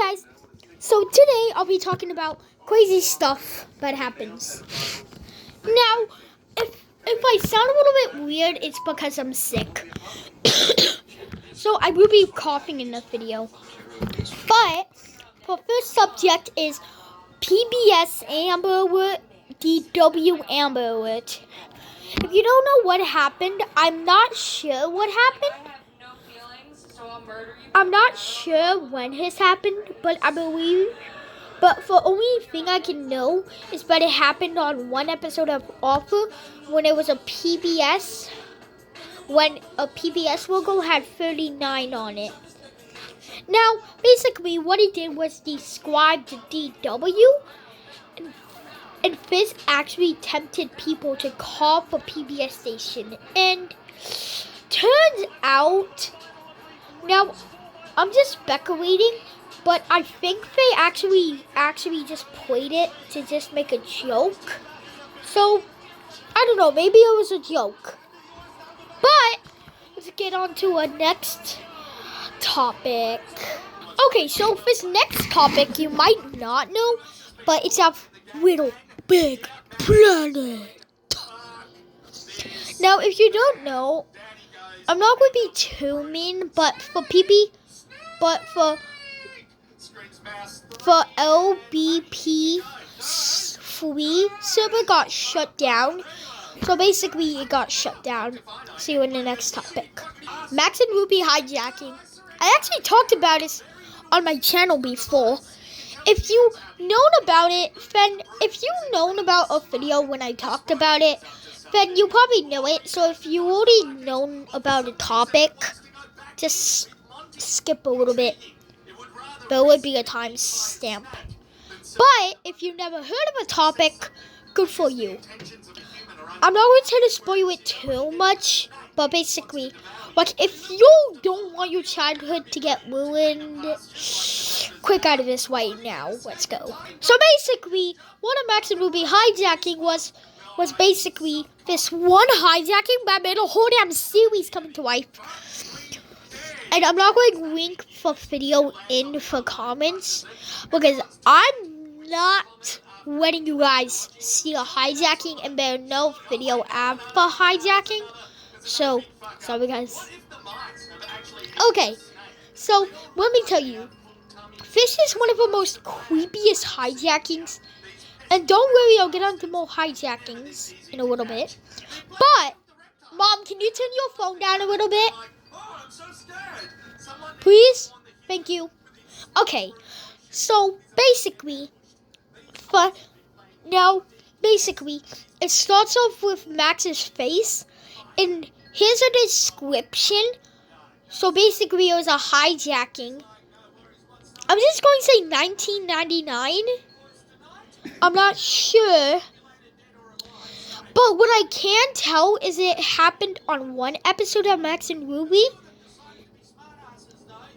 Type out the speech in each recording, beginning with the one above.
guys, so today I'll be talking about crazy stuff that happens. Now, if I sound a little bit weird, it's because I'm sick. So I will be coughing in the video. But the first subject is PBS Amber Alert, DW Amber Alert. If you don't know what happened, I'm not sure what happened. I'm not sure when this happened, but I believe. But the only thing I can know is that it happened on one episode of Offer when it was a PBS. When a PBS logo had 39 on it. Now, basically, what he did was describe the DW, and this actually tempted people to call the PBS station. And turns out, now I'm just speculating, but I think they actually just played it to just make a joke. So, I don't know, maybe it was a joke. But, let's get on to our next topic. Okay, so this next topic you might not know, but it's a Little Big Planet. Now, if you don't know, I'm not going to be too mean, but for LBP3 server got shut down. So basically, it got shut down. See you in the next topic. Max and Ruby hijacking. I actually talked about this on my channel before. If you known about it, then if you known about a video when I talked about it, then you probably know it. So if you already known about a topic, just skip a little bit. There would be a timestamp. But if you never heard of a topic, good for you. I'm not going to try to spoil it too much, but basically, like, if you don't want your childhood to get ruined, quick out of this right now. Let's go. So basically, one of Max and Ruby hijacking was basically this one hijacking that made a whole damn series coming to life. And I'm not going to link the video in the comments because I'm not letting you guys see a hijacking and there's no video after hijacking. So, sorry guys. Okay, so let me tell you, this is one of the most creepiest hijackings. And don't worry, I'll get on to more hijackings in a little bit. But, Mom, can you turn your phone down a little bit? Please? Thank you. Okay, so basically, it starts off with Max's face, and here's a description. So basically, it was a hijacking. I'm just going to say 1999. I'm not sure. But what I can tell is it happened on one episode of Max and Ruby.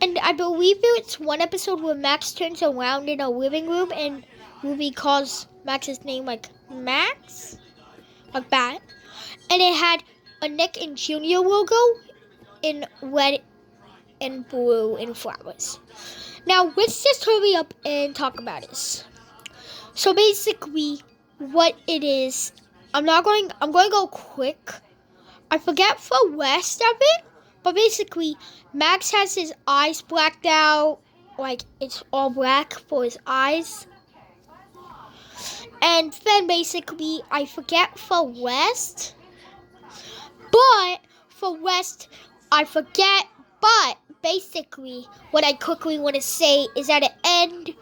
And I believe it's one episode where Max turns around in a living room and Ruby calls Max's name like Max, like that. And it had a Nick and Junior logo in red and blue and flowers. Now, let's just hurry up and talk about this. So basically, what it is, I'm going to go quick. I forget the rest of it, but basically, Max has his eyes blacked out, like it's all black for his eyes. And then basically, I forget the rest. But for rest, I forget. But basically, what I quickly want to say is at the end,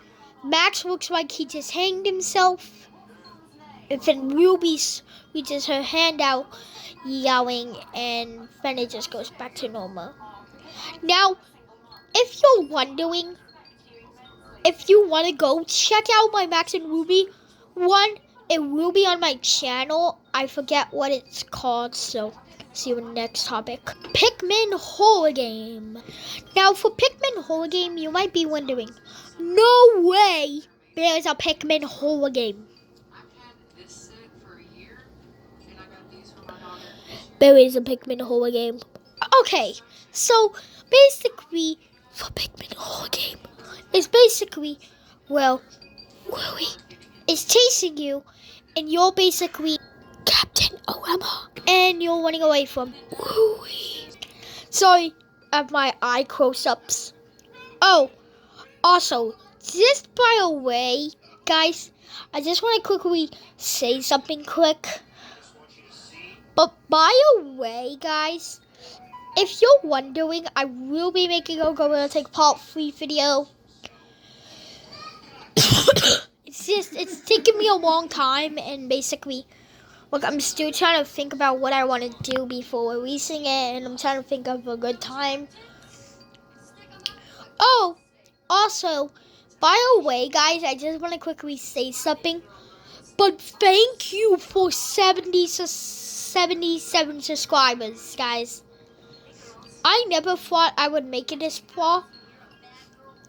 Max looks like he just hanged himself. And then Ruby reaches her hand out, yelling, and then it just goes back to normal. Now, if you're wondering, if you want to go check out my Max and Ruby one, it will be on my channel. I forget what it's called, so see you in the next topic. Pikmin horror game. Now, for Pikmin horror game, you might be wondering, no way there's a Pikmin horror game. There is a Pikmin horror game. Okay, so basically, for Pikmin horror game, is basically, well, Willie is chasing you, and you're basically Captain Oema, and you're running away from Willie. Sorry, I have my eye close-ups. Oh, also, just by the way, guys, I just want to quickly say something quick. But by the way, guys, if you're wondering, I will be making a Gorilla Tag Part 3 video. It's taking me a long time, and basically, look, I'm still trying to think about what I want to do before releasing it, and I'm trying to think of a good time. Oh, also, by the way, guys, I just want to quickly say something. But thank you for 77 subscribers, guys. I never thought I would make it this far.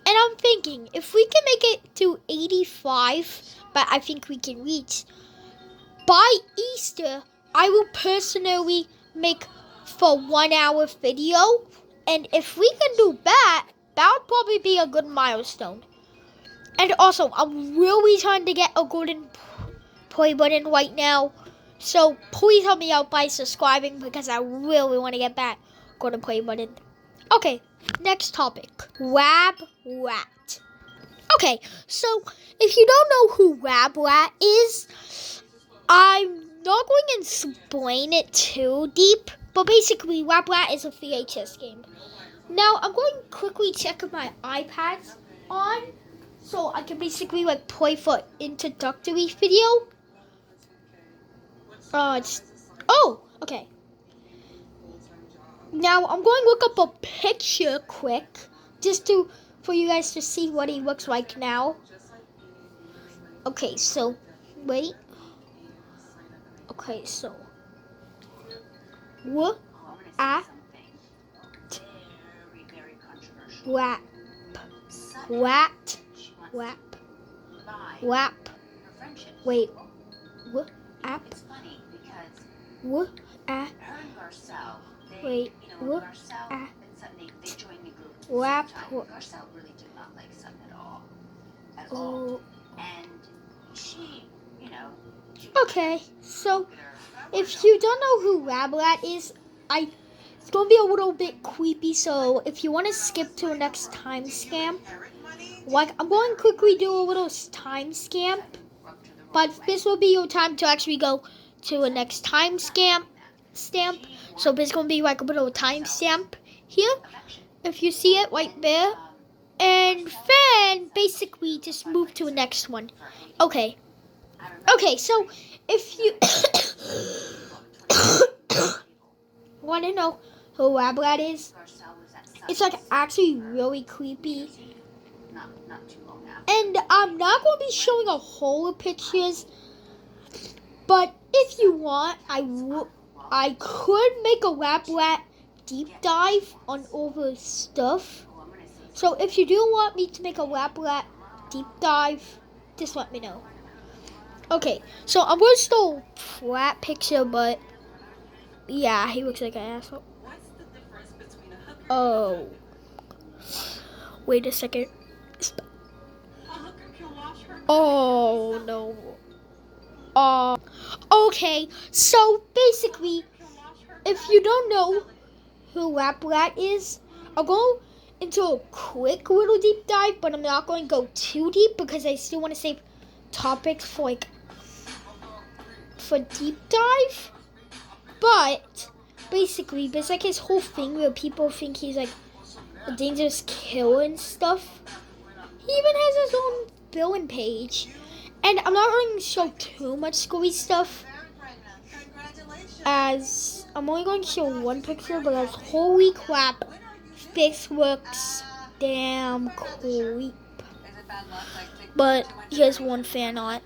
And I'm thinking, if we can make it to 85, but I think we can reach, by Easter, I will personally make for 1 hour video. And if we can do that, that would probably be a good milestone. And also, I'm really trying to get a golden play button right now. So please help me out by subscribing because I really want to get that golden play button. Okay, next topic. Wab Rat. Okay, so if you don't know who Wab Rat is, I'm not going to explain it too deep, but basically Wab Rat is a VHS game. Now I'm going to quickly check my iPads on so I can basically like play for introductory video. Okay. Now I'm going to look up a picture quick, just for you guys to see what he looks like now. Okay, so wait. Okay, so wap. Wait. Okay, so if you don't know who Wab Rat is, it's gonna be a little bit creepy. So if you want to skip to a next time stamp, like I'm going to quickly do a little time stamp, but this will be your time to actually go to a next time stamp. So there's gonna be like a little time stamp here, if you see it right there, and then basically just move to the next one. Okay, so if you want to know who Wab Rat is, it's like actually really creepy. And I'm not going to be showing a whole of pictures, but if you want, I could make a Wab Rat deep dive on all the stuff. So if you do want me to make a Wab Rat deep dive, just let me know. Okay, so I'm going to show a flat picture, but yeah, he looks like an asshole. Oh. Wait a second. Oh, no. Okay, so basically, if you don't know who Wab Rat is, I'll go into a quick little deep dive, but I'm not going to go too deep because I still want to save topics for deep dive. But basically, there's like his whole thing where people think he's like a dangerous killer and stuff. He even has his own villain page. And I'm not going to show too much scary stuff, as I'm only going to show one picture, but as holy crap, this looks damn creep. But here's one fan art.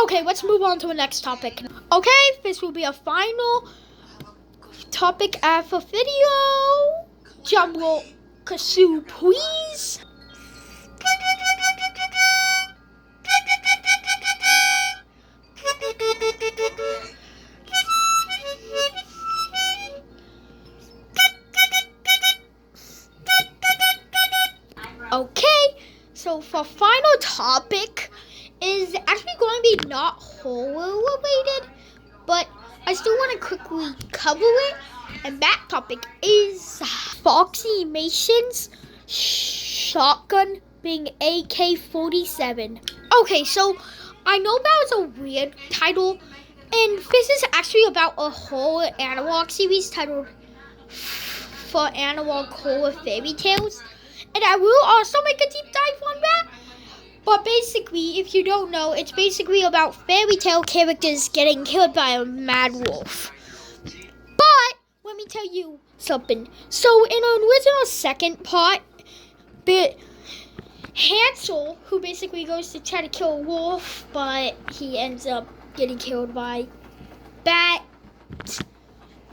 Okay, let's move on to the next topic. Okay, this will be a final topic of the video. Jumbo Kasu, please. So for final topic is actually going to be not horror related, but I still want to quickly cover it. And that topic is Foxy Mason's shotgun being AK-47. Okay, so I know that was a weird title, and this is actually about a horror analog series titled For Analog Horror Fairy Tales. And I will also make a deep dive on that. But basically, if you don't know, it's basically about fairy tale characters getting killed by a mad wolf. But let me tell you something. So in the original second part, Hansel, who basically goes to try to kill a wolf, but he ends up getting killed by bat.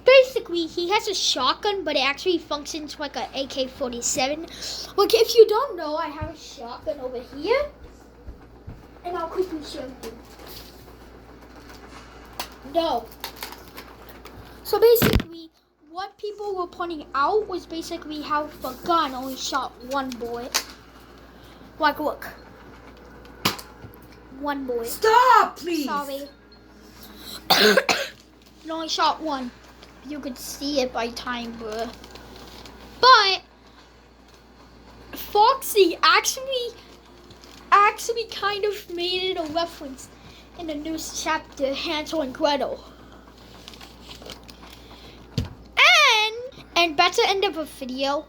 Basically, he has a shotgun, but it actually functions like an AK-47. Look, if you don't know, I have a shotgun over here. And I'll quickly show you. No. So basically, what people were pointing out was basically how the gun only shot one bullet. Like, look. One bullet. Stop, please. Sorry. It only shot one. You could see it by time, bruh. But Foxy actually kind of made it a reference in the new chapter, Hansel and Gretel. And that's the end of the video.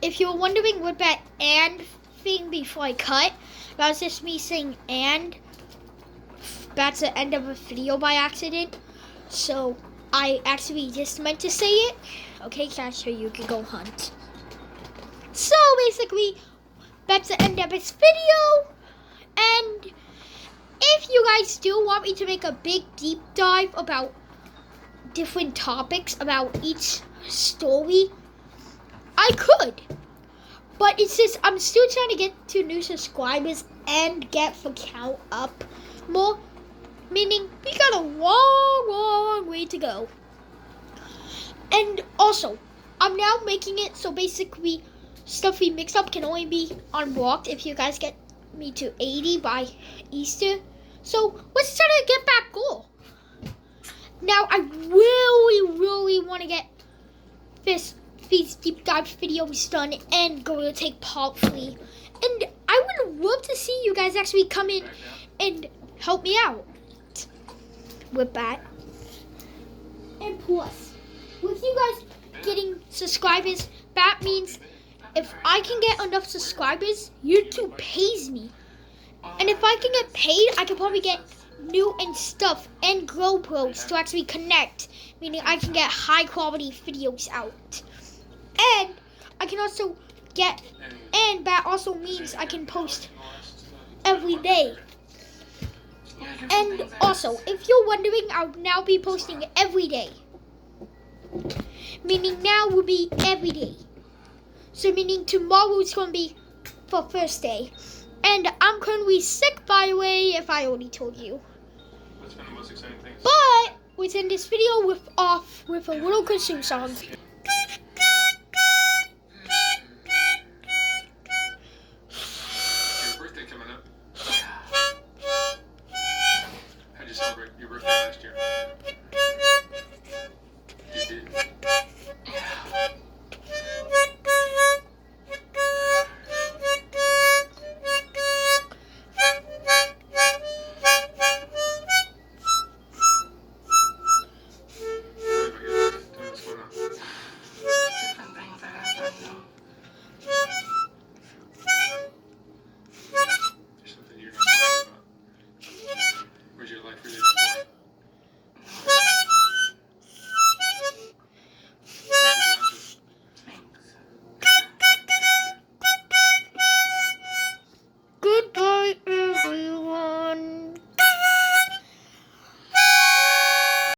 If you're wondering what that "and" thing before I cut, that was just me saying "and." That's the end of the video by accident. So I actually just meant to say it. Okay, so you can go hunt. So basically, that's the end of this video. And if you guys still want me to make a big deep dive about different topics about each story, I could. But it's just, I'm still trying to get to new subscribers and get the count up more. Meaning, we got a long way to go. And also, I'm now making it so basically stuff we mix up can only be unblocked if you guys get me to 80 by Easter. So let's try to get that goal. Now, I really want to get these deep dive videos done and go to take part 3. And I would love to see you guys actually come in and help me out with that. And plus, with you guys getting subscribers, that means if I can get enough subscribers, YouTube pays me. And if I can get paid, I can probably get new and stuff and GoPros to actually connect, meaning I can get high quality videos out. And I can also get, and that also means I can post every day. And also, if you're wondering, I'll now be posting every day. Meaning now will be every day. So meaning tomorrow is going to be for first day. And I'm currently sick, by the way, if I already told you. But let's end this video with a little Christmas song.